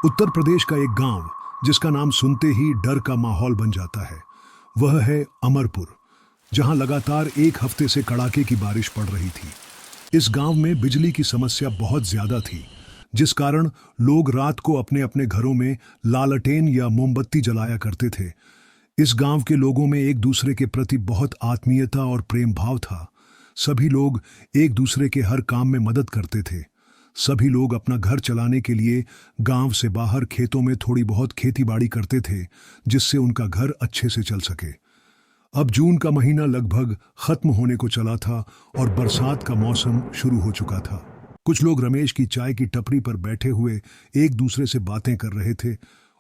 उत्तर प्रदेश का एक गांव जिसका नाम सुनते ही डर का माहौल बन जाता है, वह है अमरपुर, जहां लगातार एक हफ्ते से कड़ाके की बारिश पड़ रही थी। इस गांव में बिजली की समस्या बहुत ज्यादा थी, जिस कारण लोग रात को अपने अपने घरों में लालटेन या मोमबत्ती जलाया करते थे। इस गांव के लोगों में एक दूसरे के प्रति बहुत आत्मीयता और प्रेम भाव था। सभी लोग एक दूसरे के हर काम में मदद करते थे। सभी लोग अपना घर चलाने के लिए गांव से बाहर खेतों में थोड़ी बहुत खेतीबाड़ी करते थे, जिससे उनका घर अच्छे से चल सके। अब जून का महीना लगभग खत्म होने को चला था और बरसात का मौसम शुरू हो चुका था। कुछ लोग रमेश की चाय की टपरी पर बैठे हुए एक दूसरे से बातें कर रहे थे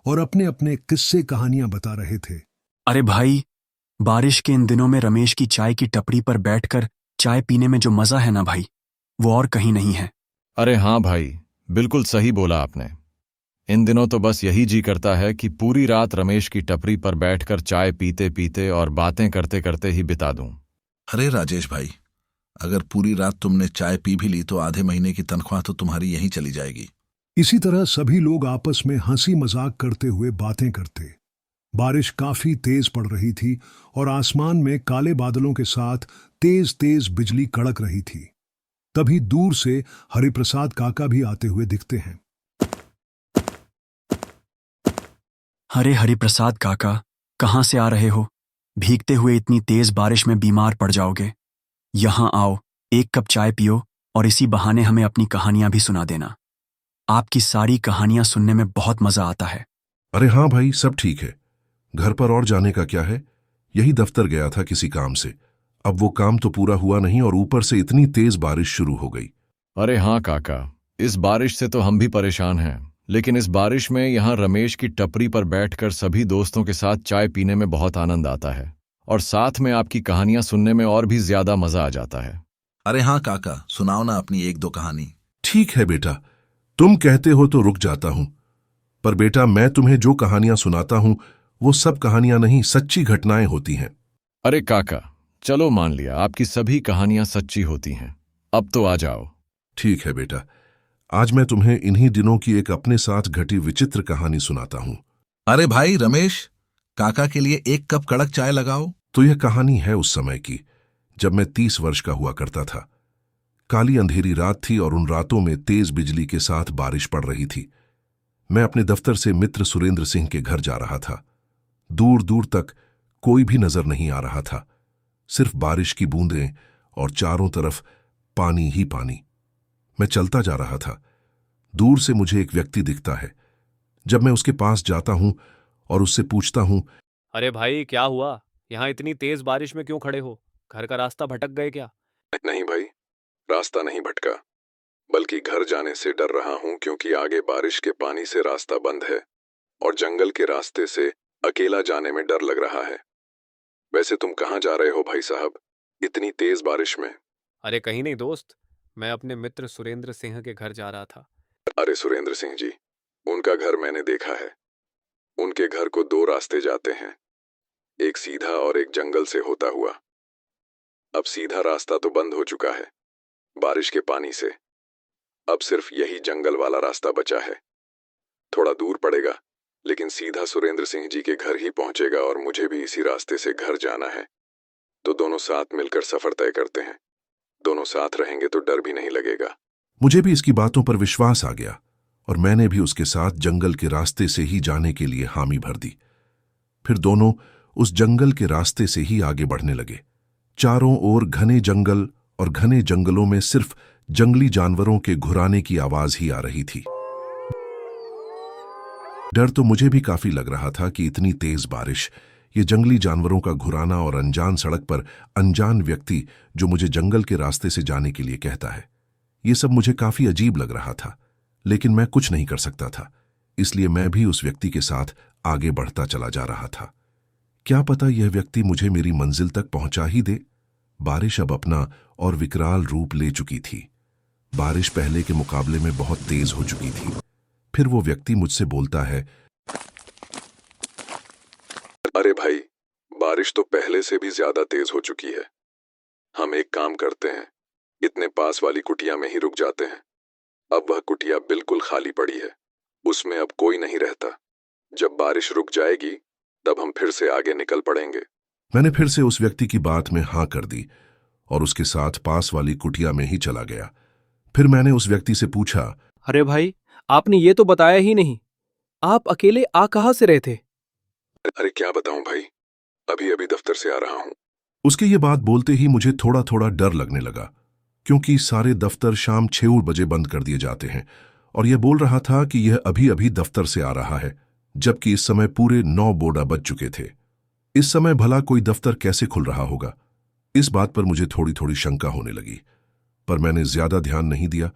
और अपने अपने किस्से कहानियां बता रहे थे। अरे भाई, बारिश के इन दिनों में रमेश की चाय की टपरी पर बैठकर चाय पीने में जो मजा है ना भाई, वो और कहीं नहीं है। अरे हाँ भाई, बिल्कुल सही बोला आपने। इन दिनों तो बस यही जी करता है कि पूरी रात रमेश की टपरी पर बैठकर चाय पीते पीते और बातें करते करते ही बिता दूं। अरे राजेश भाई, अगर पूरी रात तुमने चाय पी भी ली तो आधे महीने की तनख्वाह तो तुम्हारी यहीं चली जाएगी। इसी तरह सभी लोग आपस में हंसी मजाक करते हुए बातें करते। बारिश काफी तेज पड़ रही थी और आसमान में काले बादलों के साथ तेज तेज बिजली कड़क रही थी। तभी दूर से हरिप्रसाद काका भी आते हुए दिखते हैं। अरे हरिप्रसाद काका, कहाँ से आ रहे हो? भीगते हुए इतनी तेज बारिश में बीमार पड़ जाओगे। यहाँ आओ, एक कप चाय पियो और इसी बहाने हमें अपनी कहानियां भी सुना देना। आपकी सारी कहानियां सुनने में बहुत मजा आता है। अरे हाँ भाई, सब ठीक है। घर पर और जाने का क्या है, यही दफ्तर गया था किसी काम से। अब वो काम तो पूरा हुआ नहीं और ऊपर से इतनी तेज बारिश शुरू हो गई। अरे हाँ काका, इस बारिश से तो हम भी परेशान हैं, लेकिन इस बारिश में यहाँ रमेश की टपरी पर बैठकर सभी दोस्तों के साथ चाय पीने में बहुत आनंद आता है और साथ में आपकी कहानियां सुनने में और भी ज्यादा मजा आ जाता है। अरे हाँ काका, सुनाओ ना अपनी एक दो कहानी। ठीक है बेटा, तुम कहते हो तो रुक जाता हूं। पर बेटा, मैं तुम्हें जो कहानियां सुनाता हूं वो सब कहानियां नहीं, सच्ची घटनाएं होती हैं। अरे काका, चलो मान लिया आपकी सभी कहानियां सच्ची होती हैं। अब तो आ जाओ। ठीक है बेटा, आज मैं तुम्हें इन्हीं दिनों की एक अपने साथ घटी विचित्र कहानी सुनाता हूं। अरे भाई रमेश, काका के लिए एक कप कड़क चाय लगाओ। तो यह कहानी है उस समय की, जब मैं 30 वर्ष का हुआ करता था। काली अंधेरी रात थी और उन रातों में तेज बिजली के साथ बारिश पड़ रही थी। मैं अपने दफ्तर से मित्र सुरेंद्र सिंह के घर जा रहा था। दूर दूर तक कोई भी नजर नहीं आ रहा था, सिर्फ बारिश की बूंदें और चारों तरफ पानी ही पानी। मैं चलता जा रहा था। दूर से मुझे एक व्यक्ति दिखता है। जब मैं उसके पास जाता हूं और उससे पूछता हूं, अरे भाई, क्या हुआ? यहाँ इतनी तेज बारिश में क्यों खड़े हो? घर का रास्ता भटक गए क्या? नहीं भाई, रास्ता नहीं भटका, बल्कि घर जाने से डर रहा हूं क्योंकि आगे बारिश के पानी से रास्ता बंद है और जंगल के रास्ते से अकेला जाने में डर लग रहा है। वैसे तुम कहाँ जा रहे हो भाई साहब, इतनी तेज बारिश में? अरे कहीं नहीं दोस्त, मैं अपने मित्र सुरेंद्र सिंह के घर जा रहा था। अरे सुरेंद्र सिंह जी, उनका घर मैंने देखा है। उनके घर को दो रास्ते जाते हैं, एक सीधा और एक जंगल से होता हुआ। अब सीधा रास्ता तो बंद हो चुका है बारिश के पानी से। अब सिर्फ यही जंगल वाला रास्ता बचा है। थोड़ा दूर पड़ेगा, लेकिन सीधा सुरेंद्र सिंह जी के घर ही पहुंचेगा और मुझे भी इसी रास्ते से घर जाना है। तो दोनों साथ मिलकर सफर तय करते हैं। दोनों साथ रहेंगे तो डर भी नहीं लगेगा। मुझे भी इसकी बातों पर विश्वास आ गया और मैंने भी उसके साथ जंगल के रास्ते से ही जाने के लिए हामी भर दी। फिर दोनों उस जंगल के रास्ते से ही आगे बढ़ने लगे। चारों ओर घने जंगल और घने जंगलों में सिर्फ जंगली जानवरों के घुराने की आवाज ही आ रही थी। डर तो मुझे भी काफी लग रहा था कि इतनी तेज बारिश, ये जंगली जानवरों का घुराना और अनजान सड़क पर अनजान व्यक्ति जो मुझे जंगल के रास्ते से जाने के लिए कहता है, ये सब मुझे काफी अजीब लग रहा था। लेकिन मैं कुछ नहीं कर सकता था, इसलिए मैं भी उस व्यक्ति के साथ आगे बढ़ता चला जा रहा था। क्या पता यह व्यक्ति मुझे मेरी मंजिल तक पहुंचा ही दे। बारिश अब अपना और विकराल रूप ले चुकी थी। बारिश पहले के मुकाबले में बहुत तेज हो चुकी थी। फिर वो व्यक्ति मुझसे बोलता है, अरे भाई, बारिश तो पहले से भी ज्यादा तेज हो चुकी है। हम एक काम करते हैं, इतने पास वाली कुटिया में ही रुक जाते हैं। अब वह कुटिया बिल्कुल खाली पड़ी है। उसमें अब कोई नहीं रहता। जब बारिश रुक जाएगी तब हम फिर से आगे निकल पड़ेंगे। मैंने फिर से उस व्यक्ति की बात में हाँ कर दी और उसके साथ पास वाली कुटिया में ही चला गया। फिर मैंने उस व्यक्ति से पूछा, अरे भाई, आपने ये तो बताया ही नहीं, आप अकेले आ कहाँ से रहे थे? अरे क्या बताऊं भाई, अभी अभी दफ्तर से आ रहा हूं। उसके ये बात बोलते ही मुझे थोड़ा थोड़ा डर लगने लगा, क्योंकि सारे दफ्तर शाम 6 बजे बंद कर दिए जाते हैं और यह बोल रहा था कि यह अभी अभी दफ्तर से आ रहा है, जबकि इस समय पूरे 9 बोडा बज चुके थे। इस समय भला कोई दफ्तर कैसे खुल रहा होगा? इस बात पर मुझे थोड़ी थोड़ी शंका होने लगी, पर मैंने ज्यादा ध्यान नहीं दिया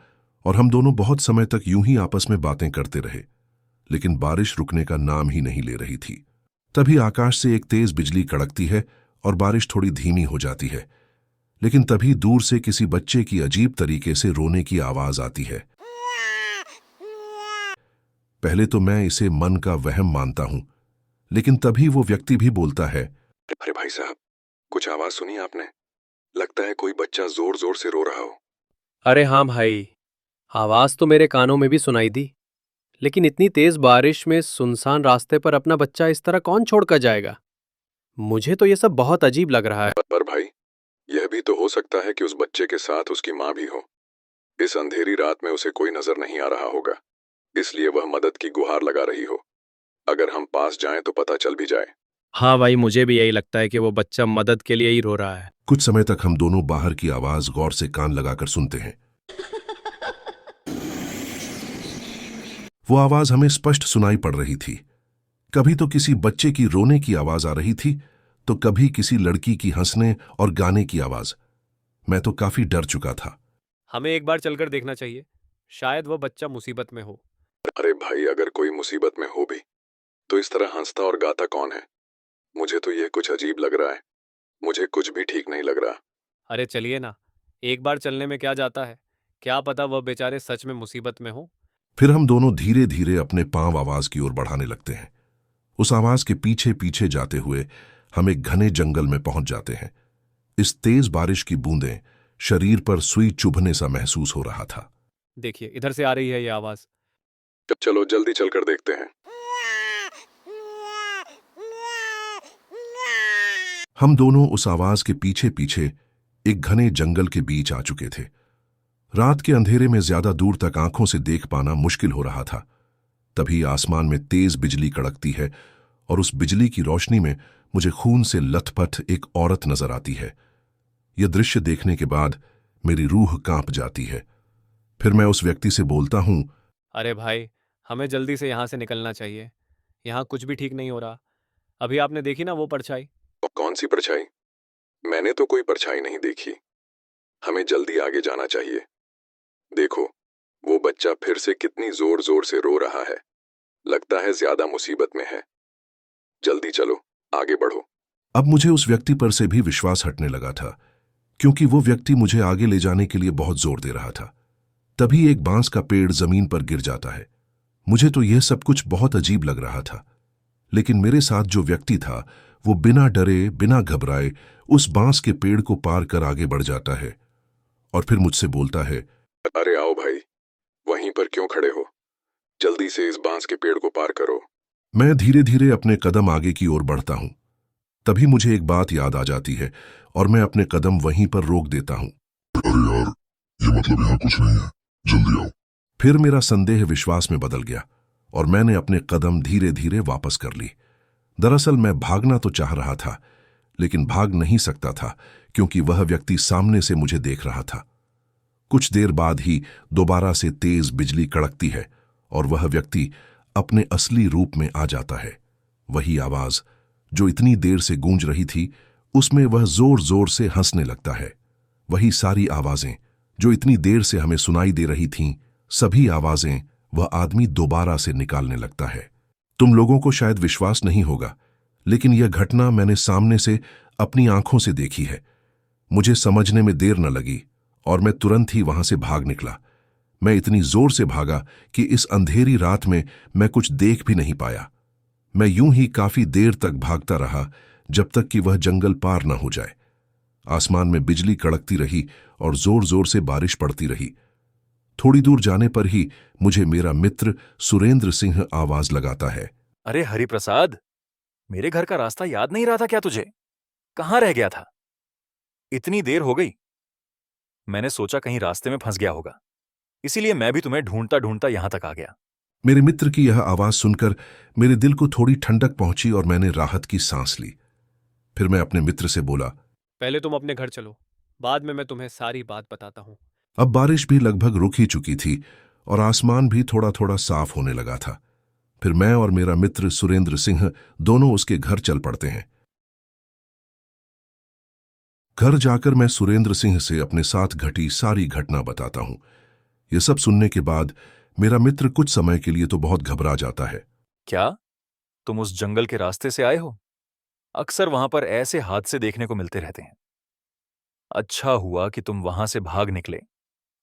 और हम दोनों बहुत समय तक यूं ही आपस में बातें करते रहे, लेकिन बारिश रुकने का नाम ही नहीं ले रही थी। तभी आकाश से एक तेज बिजली कड़कती है और बारिश थोड़ी धीमी हो जाती है, लेकिन तभी दूर से किसी बच्चे की अजीब तरीके से रोने की आवाज आती है। पहले तो मैं इसे मन का वहम मानता हूं, लेकिन तभी वो व्यक्ति भी बोलता है, अरे भाई साहब, कुछ आवाज सुनी आपने? लगता है कोई बच्चा जोर जोर से रो रहा हो। अरे हाँ भाई, आवाज तो मेरे कानों में भी सुनाई दी, लेकिन इतनी तेज बारिश में सुनसान रास्ते पर अपना बच्चा इस तरह कौन छोड़कर जाएगा? मुझे तो ये सब बहुत अजीब लग रहा है। पर भाई, यह भी तो हो सकता है कि उस बच्चे के साथ उसकी माँ भी हो। इस अंधेरी रात में उसे कोई नजर नहीं आ रहा होगा, इसलिए वह मदद की गुहार लगा रही हो। अगर हम पास जाएं तो पता चल भी जाए। हाँ भाई, मुझे भी यही लगता है कि वो बच्चा मदद के लिए ही रो रहा है। कुछ समय तक हम दोनों बाहर की आवाज गौर से कान लगाकर सुनते हैं। वो आवाज हमें स्पष्ट सुनाई पड़ रही थी। कभी तो किसी बच्चे की रोने की आवाज आ रही थी, तो कभी किसी लड़की की हंसने और गाने की आवाज। मैं तो काफी डर चुका था। हमें एक बार चलकर देखना चाहिए, शायद वह बच्चा मुसीबत में हो। अरे भाई, अगर कोई मुसीबत में हो भी तो इस तरह हंसता और गाता कौन है? मुझे तो यह कुछ अजीब लग रहा है। मुझे कुछ भी ठीक नहीं लग रहा। अरे चलिए ना, एक बार चलने में क्या जाता है, क्या पता वह बेचारे सच में मुसीबत में हो। फिर हम दोनों धीरे धीरे अपने पांव आवाज की ओर बढ़ाने लगते हैं। उस आवाज के पीछे पीछे जाते हुए हम एक घने जंगल में पहुंच जाते हैं। इस तेज बारिश की बूंदें शरीर पर सुई चुभने सा महसूस हो रहा था। देखिए, इधर से आ रही है ये आवाज। चलो जल्दी चलकर देखते हैं। हम दोनों उस आवाज के पीछे पीछे एक घने जंगल के बीच आ चुके थे। रात के अंधेरे में ज्यादा दूर तक आंखों से देख पाना मुश्किल हो रहा था। तभी आसमान में तेज बिजली कड़कती है और उस बिजली की रोशनी में मुझे खून से लथपथ एक औरत नजर आती है। यह दृश्य देखने के बाद मेरी रूह कांप जाती है। फिर मैं उस व्यक्ति से बोलता हूं, अरे भाई, हमें जल्दी से यहाँ से निकलना चाहिए। यहाँ कुछ भी ठीक नहीं हो रहा। अभी आपने देखी ना वो परछाई? कौन सी परछाई? मैंने तो कोई परछाई नहीं देखी। हमें जल्दी आगे जाना चाहिए। देखो, वो बच्चा फिर से कितनी जोर जोर से रो रहा है। लगता है ज्यादा मुसीबत में है। जल्दी चलो, आगे बढ़ो। अब मुझे उस व्यक्ति पर से भी विश्वास हटने लगा था, क्योंकि वो व्यक्ति मुझे आगे ले जाने के लिए बहुत जोर दे रहा था। तभी एक बांस का पेड़ जमीन पर गिर जाता है। मुझे तो यह सब कुछ बहुत अजीब लग रहा था, लेकिन मेरे साथ जो व्यक्ति था वो बिना डरे बिना घबराए उस बांस के पेड़ को पार कर आगे बढ़ जाता है और फिर मुझसे बोलता है, अरे आओ भाई, वहीं पर क्यों खड़े हो? जल्दी से इस बांस के पेड़ को पार करो। मैं धीरे धीरे अपने कदम आगे की ओर बढ़ता हूं। तभी मुझे एक बात याद आ जाती है और मैं अपने कदम वहीं पर रोक देता हूं। अरे यार, ये मतलब यहाँ कुछ नहीं है, जल्दी आओ। फिर मेरा संदेह विश्वास में बदल गया और मैंने अपने कदम धीरे धीरे वापस कर ली। दरअसल मैं भागना तो चाह रहा था, लेकिन भाग नहीं सकता था, क्योंकि वह व्यक्ति सामने से मुझे देख रहा था। कुछ देर बाद ही दोबारा से तेज बिजली कड़कती है और वह व्यक्ति अपने असली रूप में आ जाता है। वही आवाज जो इतनी देर से गूंज रही थी, उसमें वह जोर जोर से हंसने लगता है। वही सारी आवाजें जो इतनी देर से हमें सुनाई दे रही थीं, सभी आवाजें वह आदमी दोबारा से निकालने लगता है। तुम लोगों को शायद विश्वास नहीं होगा, लेकिन यह घटना मैंने सामने से अपनी आंखों से देखी है। मुझे समझने में देर न लगी और मैं तुरंत ही वहां से भाग निकला। मैं इतनी जोर से भागा कि इस अंधेरी रात में मैं कुछ देख भी नहीं पाया। मैं यूं ही काफी देर तक भागता रहा, जब तक कि वह जंगल पार न हो जाए। आसमान में बिजली कड़कती रही और जोर जोर से बारिश पड़ती रही। थोड़ी दूर जाने पर ही मुझे मेरा मित्र सुरेंद्र सिंह आवाज लगाता है। अरे हरिप्रसाद, मेरे घर का रास्ता याद नहीं रहा था क्या तुझे? कहाँ रह गया था? इतनी देर हो गई। मैंने सोचा कहीं रास्ते में फंस गया होगा, इसीलिए मैं भी तुम्हें ढूंढता ढूंढता यहां तक आ गया। मेरे मित्र की यह आवाज सुनकर मेरे दिल को थोड़ी ठंडक पहुंची और मैंने राहत की सांस ली। फिर मैं अपने मित्र से बोला, पहले तुम अपने घर चलो, बाद में मैं तुम्हें सारी बात बताता हूँ। अब बारिश भी लगभग रुक ही चुकी थी और आसमान भी थोड़ा थोड़ा साफ होने लगा था। फिर मैं और मेरा मित्र सुरेंद्र सिंह दोनों उसके घर चल पड़ते हैं। घर जाकर मैं सुरेंद्र सिंह से अपने साथ घटी सारी घटना बताता हूं। यह सब सुनने के बाद मेरा मित्र कुछ समय के लिए तो बहुत घबरा जाता है। क्या तुम उस जंगल के रास्ते से आए हो? अक्सर वहां पर ऐसे हादसे देखने को मिलते रहते हैं। अच्छा हुआ कि तुम वहां से भाग निकले,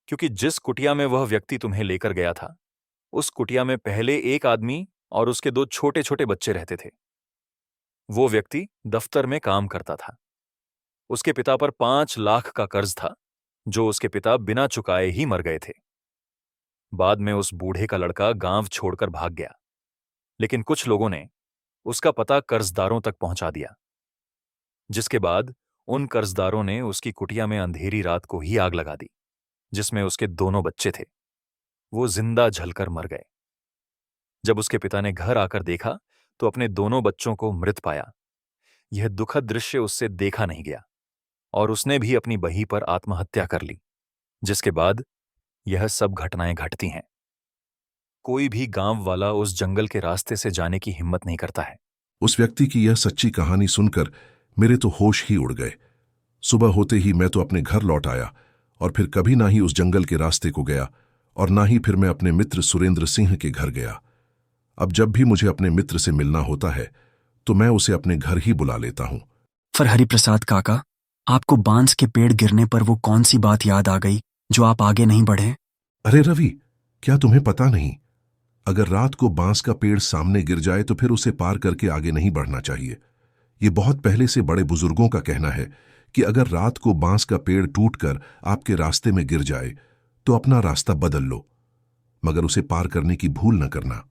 क्योंकि जिस कुटिया में वह व्यक्ति तुम्हें लेकर गया था, उस कुटिया में पहले एक आदमी और उसके 2 छोटे छोटे बच्चे रहते थे। वो व्यक्ति दफ्तर में काम करता था। उसके पिता पर 5 लाख का कर्ज था, जो उसके पिता बिना चुकाए ही मर गए थे। बाद में उस बूढ़े का लड़का गांव छोड़कर भाग गया, लेकिन कुछ लोगों ने उसका पता कर्जदारों तक पहुंचा दिया, जिसके बाद उन कर्जदारों ने उसकी कुटिया में अंधेरी रात को ही आग लगा दी, जिसमें उसके दोनों बच्चे थे। वो जिंदा जलकर मर गए। जब उसके पिता ने घर आकर देखा तो अपने दोनों बच्चों को मृत पाया। यह दुखद दृश्य उससे देखा नहीं गया और उसने भी अपनी बही पर आत्महत्या कर ली, जिसके बाद यह सब घटनाएं घटती हैं। कोई भी गांव वाला उस जंगल के रास्ते से जाने की हिम्मत नहीं करता है। उस व्यक्ति की यह सच्ची कहानी सुनकर मेरे तो होश ही उड़ गए। सुबह होते ही मैं तो अपने घर लौट आया और फिर कभी ना ही उस जंगल के रास्ते को गया और ना ही फिर मैं अपने मित्र सुरेंद्र सिंह के घर गया। अब जब भी मुझे अपने मित्र से मिलना होता है तो मैं उसे अपने घर ही बुला लेता हूं। पर हरिप्रसाद काका, आपको बांस के पेड़ गिरने पर वो कौन सी बात याद आ गई जो आप आगे नहीं बढ़े? अरे रवि, क्या तुम्हें पता नहीं, अगर रात को बांस का पेड़ सामने गिर जाए तो फिर उसे पार करके आगे नहीं बढ़ना चाहिए। ये बहुत पहले से बड़े बुजुर्गों का कहना है कि अगर रात को बांस का पेड़ टूटकर आपके रास्ते में गिर जाए तो अपना रास्ता बदल लो, मगर उसे पार करने की भूल न करना।